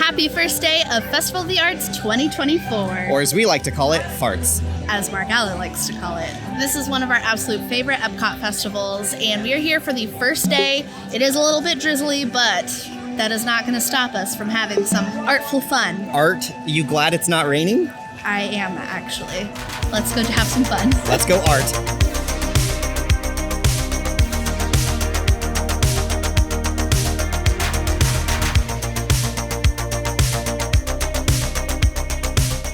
Happy first day of Festival of the Arts 2024. Or as we like to call it, farts. As Mark Allen likes to call it. This is one of our absolute favorite EPCOT festivals, and we are here for the first day. It is a little bit drizzly, but that is not going to stop us from having some artful fun. Art, you glad it's not raining? I am, actually. Let's go have some fun. Let's go art.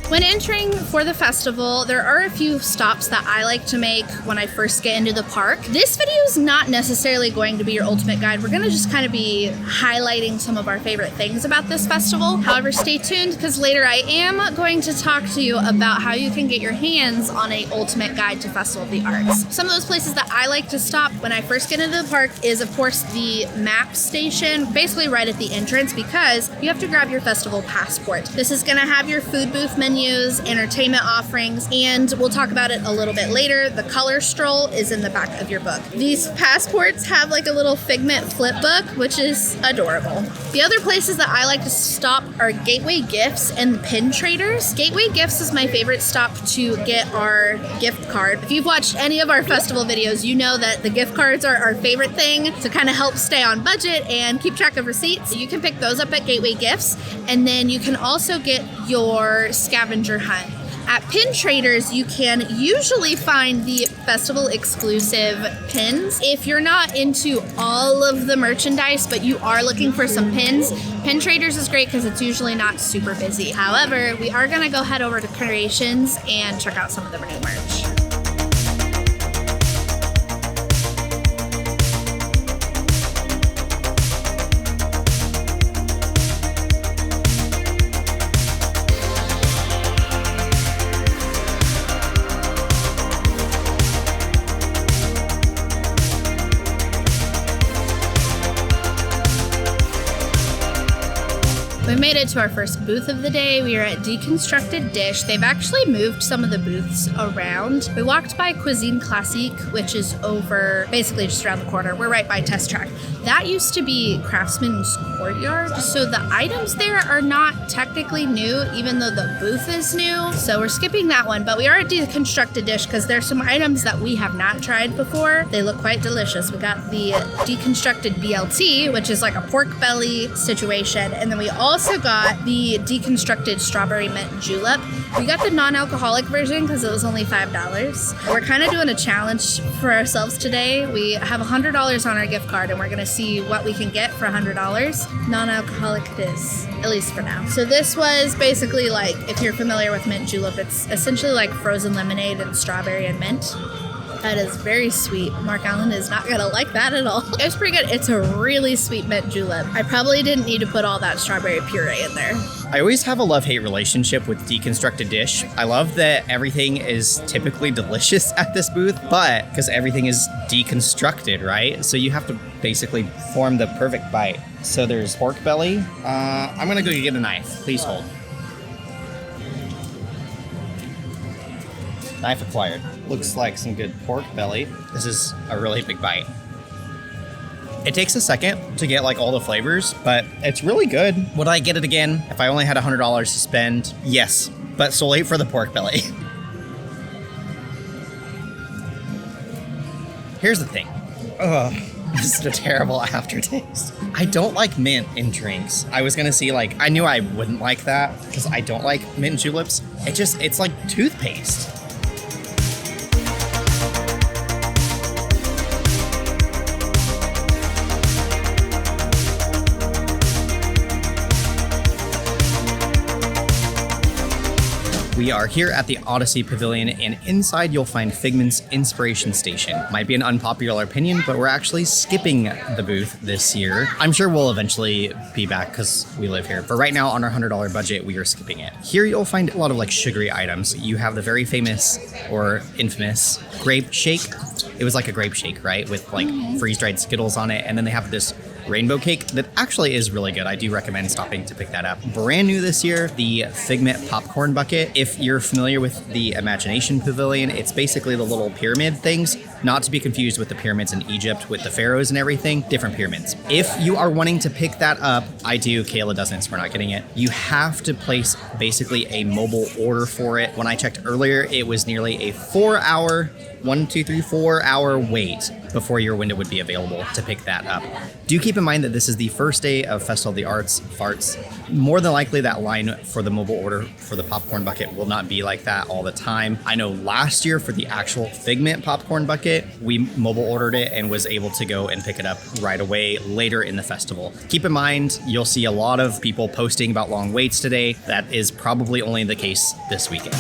When entering for the festival, there are a few stops that I like to make when I first get into the park. This video is not necessarily going to be your ultimate guide. We're going to just kind of be highlighting some of our favorite things about this festival. However, stay tuned because later I am going to talk to you about how you can get your hands on a ultimate guide to Festival of the Arts. Some of those places that I like to stop when I first get into the park is, of course, the map station, basically right at the entrance, because you have to grab your festival passport. This is going to have your food booth menu, entertainment offerings, and we'll talk about it a little bit later. The color stroll is in the back of your book. These passports have like a little Figment flip book, which is adorable. The other places that I like to stop are Gateway Gifts and Pin Traders. Gateway Gifts is my favorite stop to get our gift card. If you've watched any of our festival videos, you know that the gift cards are our favorite thing to kind of help stay on budget and keep track of receipts. You can pick those up at Gateway Gifts, and then you can also get your scavenger hunt. At Pin Traders, you can usually find the festival exclusive pins. If you're not into all of the merchandise, but you are looking for some pins, Pin Traders is great because it's usually not super busy. However, we are gonna go head over to Creations and check out some of the new merch. We made it to our first booth of the day. We are at Deconstructed Dish. They've actually moved some of the booths around. We walked by Cuisine Classique, which is over basically just around the corner. We're right by Test Track. That used to be Craftsman's Courtyard, so the items there are not technically new, even though the booth is new. So we're skipping that one, but we are at Deconstructed Dish because there's some items that we have not tried before. They look quite delicious. We got the Deconstructed BLT, which is like a pork belly situation, and then we also got the Deconstructed Strawberry Mint Julep. We got the non-alcoholic version because it was only $5. We're kind of doing a challenge for ourselves today. We have $100 on our gift card, and we're going to see what we can get for $100. Non-alcoholic it is, at least for now. So this was basically like, if you're familiar with mint julep, it's essentially like frozen lemonade and strawberry and mint. That is very sweet. Mark Allen is not gonna like that at all. It was pretty good. It's a really sweet mint julep. I probably didn't need to put all that strawberry puree in there. I always have a love-hate relationship with Deconstructed Dish. I love that everything is typically delicious at this booth, but because everything is deconstructed, right? So you have to basically form the perfect bite. So there's pork belly. I'm gonna go get a knife. Please hold. Knife acquired. Looks like some good pork belly. This is a really big bite. It takes a second to get like all the flavors, but it's really good. Would I get it again if I only had $100 to spend? Yes, but solely for the pork belly. Here's the thing. Ugh, this is a terrible aftertaste. I don't like mint in drinks. I was gonna see like, I knew I wouldn't like that because I don't like mint juleps. It's like toothpaste. We are here at the Odyssey Pavilion, and inside you'll find Figment's Inspiration Station. Might be an unpopular opinion, but we're actually skipping the booth this year. I'm sure we'll eventually be back because we live here. But right now, on our $100 budget, we are skipping it. Here you'll find a lot of like sugary items. You have the very famous or infamous grape shake. It was like a grape shake, right? With like freeze-dried Skittles on it. And then they have this rainbow cake that actually is really good. I do recommend stopping to pick that up. Brand new this year, the Figment popcorn bucket. If you're familiar with the Imagination Pavilion, it's basically the little pyramid things. Not to be confused with the pyramids in Egypt with the pharaohs and everything, different pyramids. If you are wanting to pick that up, I do, Kayla doesn't, so we're not getting it. You have to place basically a mobile order for it. When I checked earlier, it was nearly a 4-hour, 4-hour wait before your window would be available to pick that up. Do keep in mind that this is the first day of Festival of the Arts, farts. More than likely that line for the mobile order for the popcorn bucket will not be like that all the time. I know last year for the actual Figment popcorn bucket, we mobile ordered it and was able to go and pick it up right away later in the festival. Keep in mind, you'll see a lot of people posting about long waits today. That is probably only the case this weekend.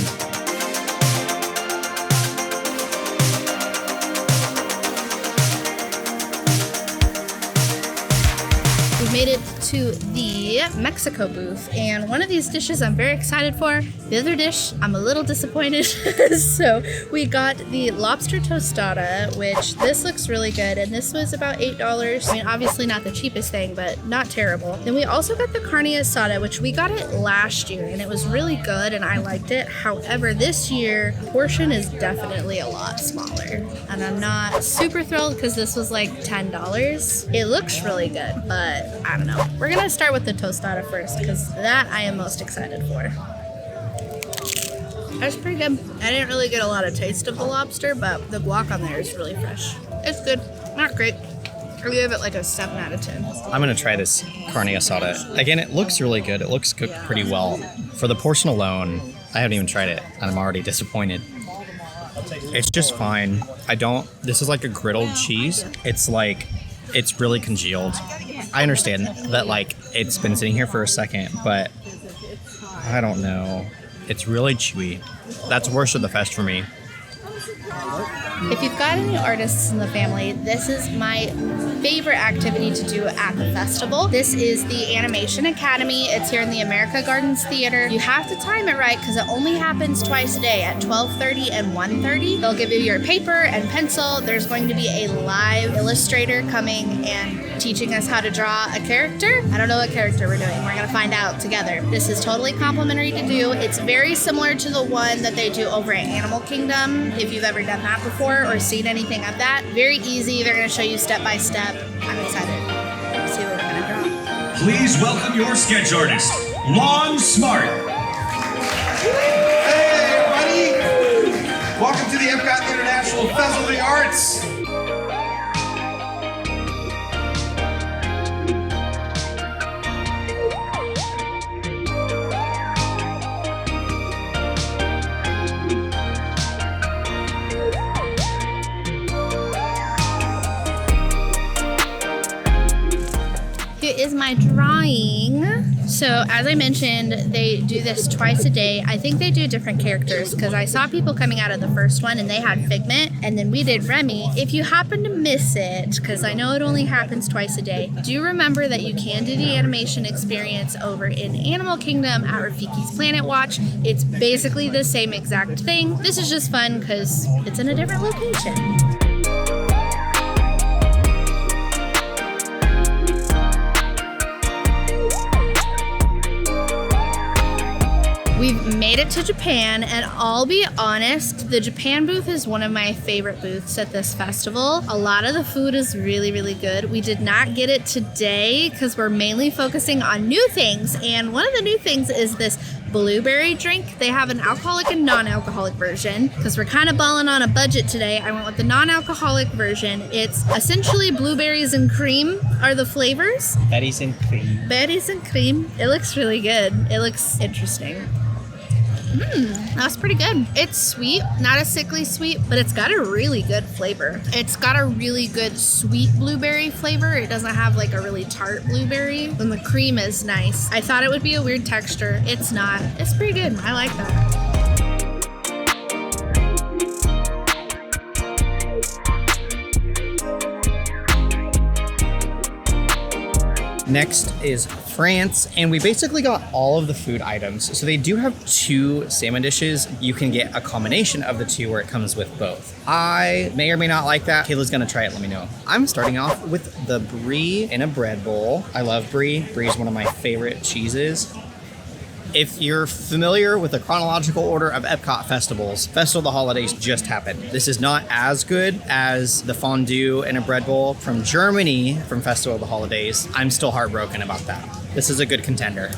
Made it to the Mexico booth, and one of these dishes I'm very excited for. The other dish I'm a little disappointed. So we got the lobster tostada, which this looks really good, and this was about $8. I mean, obviously not the cheapest thing, but not terrible. Then we also got the carne asada, which we got it last year, and it was really good, and I liked it. However, this year, the portion is definitely a lot smaller, and I'm not super thrilled because this was like $10. It looks really good, but I don't know. We're gonna start with the tostada first because that I am most excited for. That's pretty good. I didn't really get a lot of taste of the lobster, but the guac on there is really fresh. It's good. Not great. I give it like a 7 out of 10. I'm gonna try this carne asada. Again, it looks really good. It looks cooked pretty well. For the portion alone, I haven't even tried it and I'm already disappointed. It's just fine. This is like a griddled cheese. It's really congealed. I understand that like it's been sitting here for a second, but I don't know. It's really chewy. That's worst of the fest for me. If you've got any artists in the family, this is my favorite activity to do at the festival. This is the Animation Academy. It's here in the America Gardens Theater. You have to time it right because it only happens twice a day at 12:30 and 1:30. They'll give you your paper and pencil. There's going to be a live illustrator coming and teaching us how to draw a character. I don't know what character we're doing. We're going to find out together. This is totally complimentary to do. It's very similar to the one that they do over at Animal Kingdom, if you've ever done that before or seen anything of that. Very easy. They're going to show you step by step. I'm excited to see what we're going to draw. Please welcome your sketch artist, Lon Smart. Hey, everybody! Welcome to the EPCOT International Festival of the Arts. Here is my drawing. So as I mentioned, they do this twice a day. I think they do different characters because I saw people coming out of the first one and they had Figment, and then we did Remy. If you happen to miss it, because I know it only happens twice a day, do remember that you can do the animation experience over in Animal Kingdom at Rafiki's Planet Watch. It's basically the same exact thing. This is just fun because it's in a different location. We've made it to Japan, and I'll be honest, the Japan booth is one of my favorite booths at this festival. A lot of the food is really, really good. We did not get it today because we're mainly focusing on new things, and one of the new things is this blueberry drink. They have an alcoholic and non-alcoholic version. Because we're kind of balling on a budget today, I went with the non-alcoholic version. It's essentially blueberries and cream are the flavors. Berries and cream. Berries and cream. It looks really good. It looks interesting. That's pretty good. It's sweet, not a sickly sweet, but it's got a really good flavor. It's got a really good sweet blueberry flavor. It doesn't have like a really tart blueberry. And the cream is nice. I thought it would be a weird texture. It's not. It's pretty good. I like that. Next is France, and we basically got all of the food items. So they do have 2 salmon dishes. You can get a combination of the 2 where it comes with both. I may or may not like that. Kayla's gonna try it, let me know. I'm starting off with the brie in a bread bowl. I love brie. Brie is one of my favorite cheeses. If you're familiar with the chronological order of EPCOT festivals, Festival of the Holidays just happened. This is not as good as the fondue in a bread bowl from Germany from Festival of the Holidays. I'm still heartbroken about that. This is a good contender.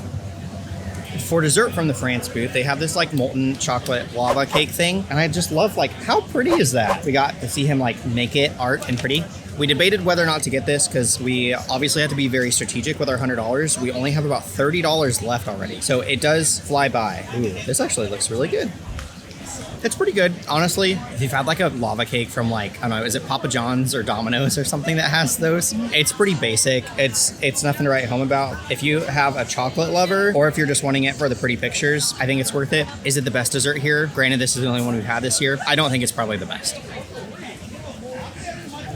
For dessert from the France booth, they have this like molten chocolate lava cake thing. And I just love like, how pretty is that? We got to see him like make it art and pretty. We debated whether or not to get this because we obviously have to be very strategic with our $100. We only have about $30 left already. So it does fly by. Ooh, this actually looks really good. It's pretty good, honestly. If you've had like a lava cake from like, I don't know, is it Papa John's or Domino's or something that has those? It's pretty basic. It's nothing to write home about. If you have a chocolate lover or if you're just wanting it for the pretty pictures, I think it's worth it. Is it the best dessert here? Granted, this is the only one we've had this year. I don't think it's probably the best.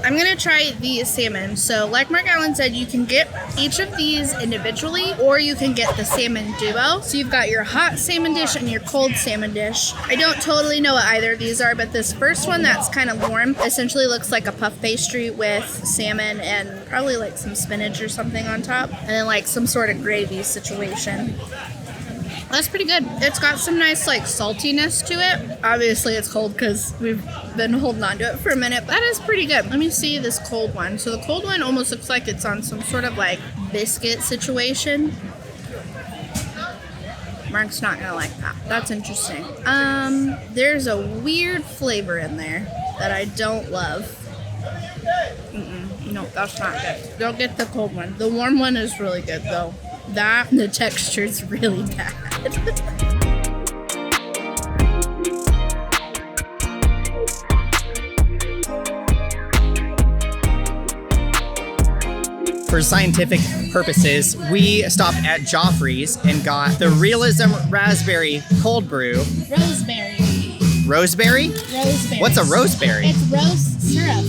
I'm gonna try the salmon. So like Mark Allen said, you can get each of these individually or you can get the salmon duo. So you've got your hot salmon dish and your cold salmon dish. I don't totally know what either of these are, but this first one that's kind of warm essentially looks like a puff pastry with salmon and probably like some spinach or something on top. And then like some sort of gravy situation. That's pretty good. It's got some nice like saltiness to it. Obviously it's cold because we've been holding on to it for a minute. That is pretty good. Let me see this cold one. So the cold one almost looks like it's on some sort of like biscuit situation. Mark's not gonna like that. That's interesting. There's a weird flavor in there that I don't love. No, that's not good. Don't get the cold one. The warm one is really good though. The texture's really bad. For scientific purposes, we stopped at Joffrey's and got the Realism Raspberry Cold Brew. Roseberry. Roseberry? Roseberry. What's a roseberry? It's rose syrup.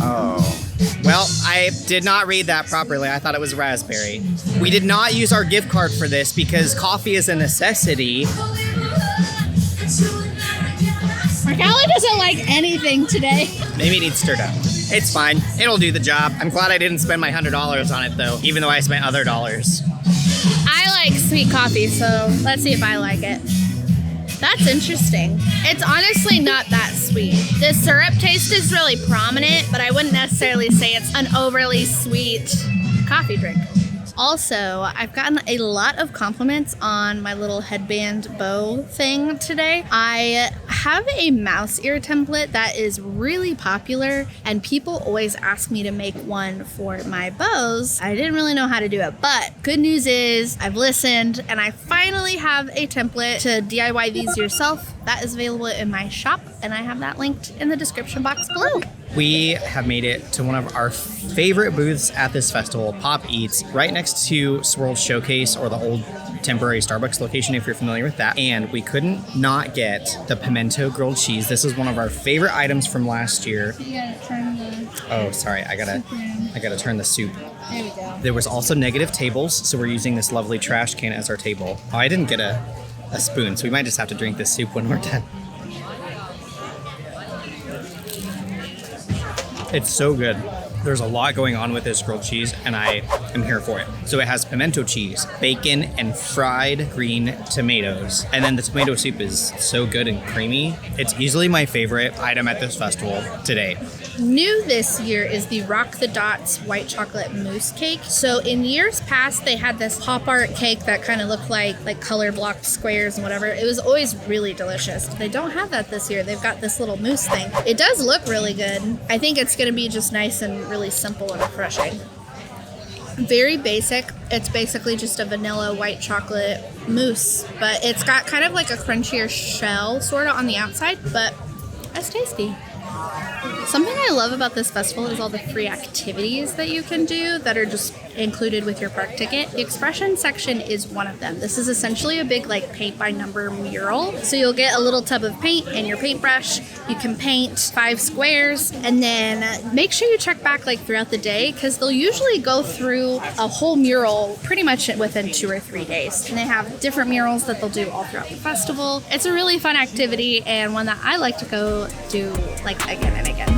Oh. Well, I did not read that properly. I thought it was raspberry. We did not use our gift card for this because coffee is a necessity. Mark Allen doesn't like anything today. Maybe it needs stirred up. It's fine. It'll do the job. I'm glad I didn't spend my $100 on it though, even though I spent other dollars. I like sweet coffee, so let's see if I like it. That's interesting. It's honestly not that sweet. The syrup taste is really prominent, but I wouldn't necessarily say it's an overly sweet coffee drink. Also, I've gotten a lot of compliments on my little headband bow thing today. I have a mouse ear template that is really popular and people always ask me to make one for my bows. I didn't really know how to do it, but good news is I've listened and I finally have a template to DIY these yourself. That is available in my shop and I have that linked in the description box below. We have made it to one of our favorite booths at this festival, Pop Eats, right next to Swirl Showcase or the old temporary Starbucks location if you're familiar with that. And we couldn't not get the pimento grilled cheese. This is one of our favorite items from last year. You gotta turn the... Oh, sorry, I gotta turn the soup. There we go. There was also negative tables, so we're using this lovely trash can as our table. Oh, I didn't get a spoon, so we might just have to drink this soup when we're done. It's so good. There's a lot going on with this grilled cheese, and I am here for it. So it has pimento cheese, bacon, and fried green tomatoes. And then the tomato soup is so good and creamy. It's easily my favorite item at this festival today. New this year is the Rock the Dots white chocolate mousse cake. So in years past, they had this pop art cake that kind of looked like color blocked squares and whatever. It was always really delicious. They don't have that this year. They've got this little mousse thing. It does look really good. I think it's going to be just nice and really simple and refreshing. Very basic. It's basically just a vanilla white chocolate mousse, but it's got kind of like a crunchier shell sort of on the outside, but it's tasty. Something I love about this festival is all the free activities that you can do that are just included with your park ticket. The expression section is one of them. This is essentially a big like paint by number mural. So you'll get a little tub of paint and your paintbrush. You can paint 5 squares and then make sure you check back like throughout the day because they'll usually go through a whole mural pretty much within 2 or 3 days. And they have different murals that they'll do all throughout the festival. It's a really fun activity and one that I like to go do like again and again.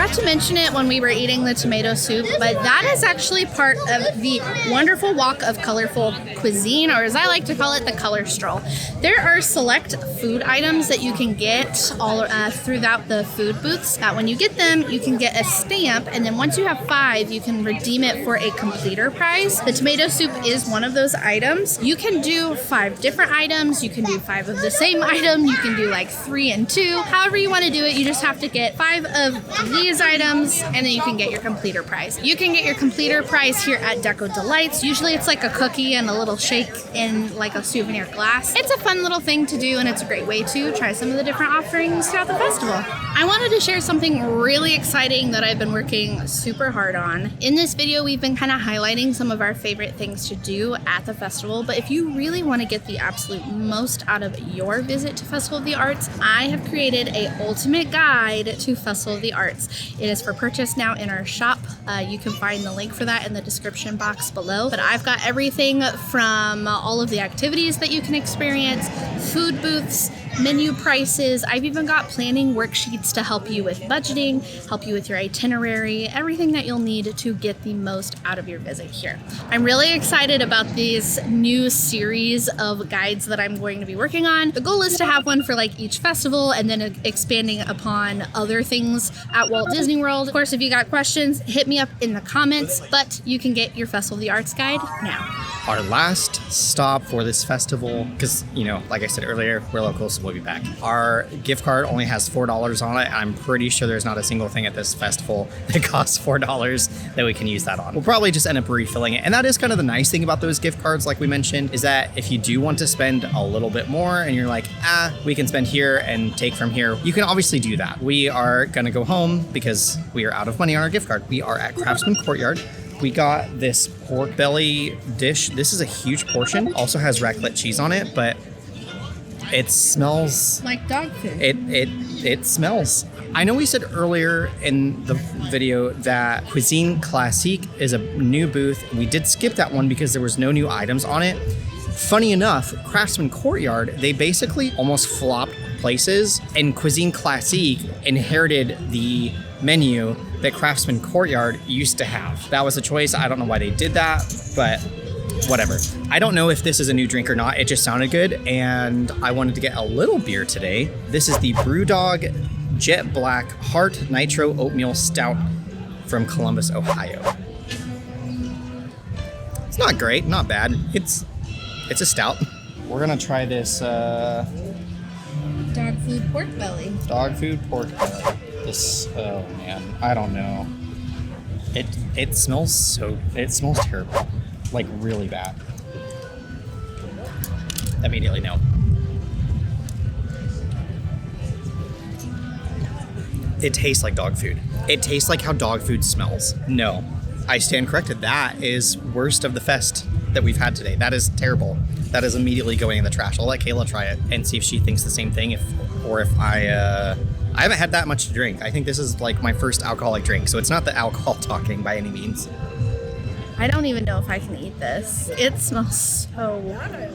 forgot to mention it when we were eating the tomato soup, but that is actually part of the wonderful walk of colorful cuisine, or as I like to call it, the color stroll. There are select food items that you can get all throughout the food booths. When you get them, you can get a stamp, and then once you have 5, you can redeem it for a completer prize. The tomato soup is one of those items. You can do 5 different items. You can do 5 of the same item. You can do like 3 and 2. However you want to do it, you just have to get 5 of these items, and then you can get your completer prize. You can get your completer prize here at Deco Delights. Usually it's like a cookie and a little shake in like a souvenir glass. It's a fun little thing to do, and it's a great way to try some of the different offerings throughout the festival. I wanted to share something really exciting that I've been working super hard on. In this video, we've been kind of highlighting some of our favorite things to do at the festival, but if you really want to get the absolute most out of your visit to Festival of the Arts, I have created a ultimate guide to Festival of the Arts. It is for purchase now in our shop. You can find the link for that in the description box below. But I've got everything from all of the activities that you can experience, food booths, menu prices. I've even got planning worksheets to help you with budgeting, help you with your itinerary, everything that you'll need to get the most out of your visit here. I'm really excited about these new series of guides that I'm going to be working on. The goal is to have one for like each festival and then expanding upon other things at Walt Disney World. Of course, if you got questions, hit me up in the comments, but you can get your Festival of the Arts guide now. Our last stop for this festival, because, you know, like I said earlier, we're local, so we'll be back. Our gift card only has $4 on it. I'm pretty sure there's not a single thing at this festival that costs $4 that we can use that on. We'll probably just end up refilling it. And that is kind of the nice thing about those gift cards, like we mentioned, is that if you do want to spend a little bit more and you're like, we can spend here and take from here, you can obviously do that. We are going to go home because we are out of money on our gift card. We are at Craftsman Courtyard. We got this pork belly dish. This is a huge portion. Also has raclette cheese on it, but it smells like dog food. It smells. I know we said earlier in the video that Cuisine Classique is a new booth. We did skip that one because there was no new items on it. Funny enough, Craftsman Courtyard, they basically almost flopped places, and Cuisine Classique inherited the menu that Craftsman Courtyard used to have. That was a choice. I don't know why they did that, but whatever. I don't know if this is a new drink or not. It just sounded good, and I wanted to get a little beer today. This is the Brewdog Jet Black Heart Nitro Oatmeal Stout from Columbus, Ohio. It's not great, not bad. It's a stout. We're gonna try this dog food pork belly. Dog food pork belly. This, oh man, I don't know. It smells terrible. Like really bad. Immediately no. It tastes like dog food. It tastes like how dog food smells. No, I stand corrected. That is worst of the fest that we've had today. That is terrible. That is immediately going in the trash. I'll let Kayla try it and see if she thinks the same thing. If I haven't had that much to drink. I think this is like my first alcoholic drink, so it's not the alcohol talking by any means. I don't even know if I can eat this. It smells so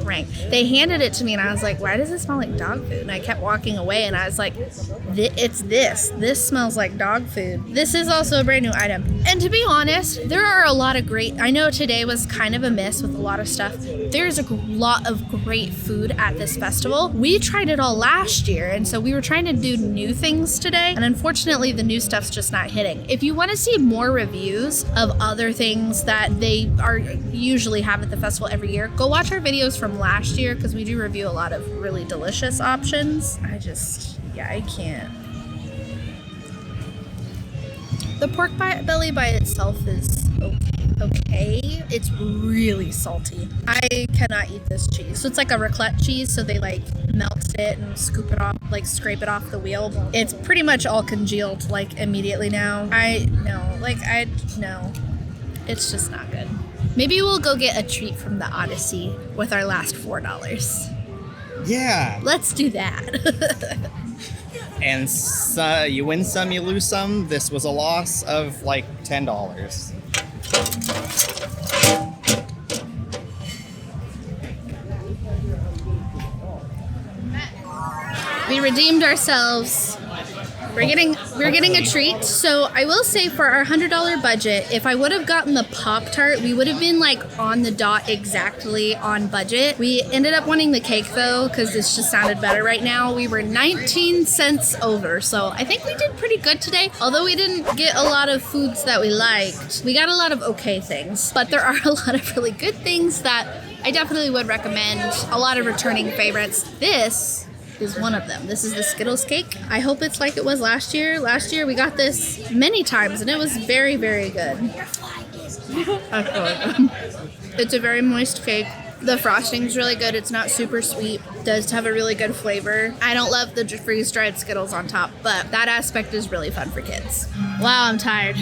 rank. They handed it to me and I was like, why does it smell like dog food? And I kept walking away and I was like, it's this. This smells like dog food. This is also a brand new item. And to be honest, there are a lot of great, I know today was kind of a miss with a lot of stuff. There's a lot of great food at this festival. We tried it all last year, and so we were trying to do new things today. And unfortunately, the new stuff's just not hitting. If you want to see more reviews of other things that they are usually have at the festival every year, go watch our videos from last year because we do review a lot of really delicious options. I can't. The pork belly by itself is okay. It's really salty. I cannot eat this cheese. So it's like a raclette cheese, so they like melt it and scoop it off, like scrape it off the wheel. It's pretty much all congealed like immediately now. No. It's just not good. Maybe we'll go get a treat from the Odyssey with our last $4. Yeah. Let's do that. And so you win some, you lose some. This was a loss of like $10. We redeemed ourselves. We're getting a treat. So I will say for our $100 budget, if I would have gotten the Pop-Tart, we would have been like on the dot exactly on budget. We ended up wanting the cake though, because this just sounded better right now. We were 19 cents over. So I think we did pretty good today. Although we didn't get a lot of foods that we liked, we got a lot of okay things. But there are a lot of really good things that I definitely would recommend. A lot of returning favorites. This is one of them. This is the Skittles cake. I hope it's like it was last year. Last year we got this many times and it was very, very good. It's a very moist cake. The frosting's really good. It's not super sweet. It does have a really good flavor. I don't love the freeze-dried Skittles on top, but that aspect is really fun for kids. Wow, I'm tired.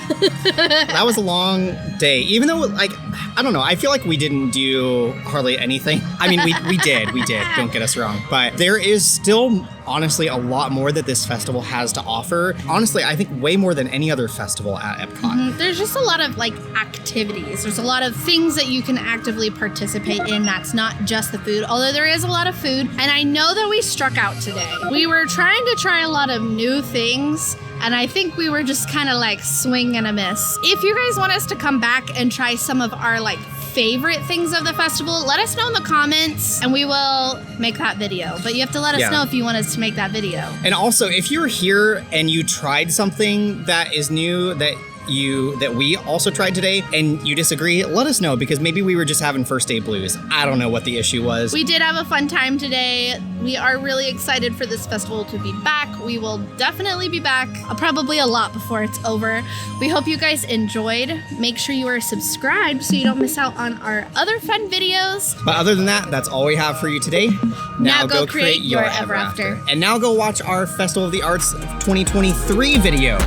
That was a long day. Even though, like, I don't know, I feel like we didn't do hardly anything. I mean, we did, don't get us wrong. But there is still, honestly, a lot more that this festival has to offer. Honestly, I think way more than any other festival at EPCOT. Mm-hmm. There's just a lot of, like, activities. There's a lot of things that you can actively participate in that's not just the food, although there is a lot of food. And I know that we struck out today. We were trying to try a lot of new things, and I think we were just kind of like swing and a miss. If you guys want us to come back and try some of our like favorite things of the festival, let us know in the comments and we will make that video. But you have to let us know if you want us to make that video. And also, if you're here and you tried something that is new that we also tried today and you disagree, let us know, because maybe we were just having first day blues. I don't know what the issue was. We did have a fun time today. We are really excited for this festival to be back. We will definitely be back, probably a lot before it's over. We hope you guys enjoyed. Make sure you are subscribed so you don't miss out on our other fun videos. But other than that, that's all we have for you today. Now go create your ever after. And now go watch our Festival of the Arts 2023 video.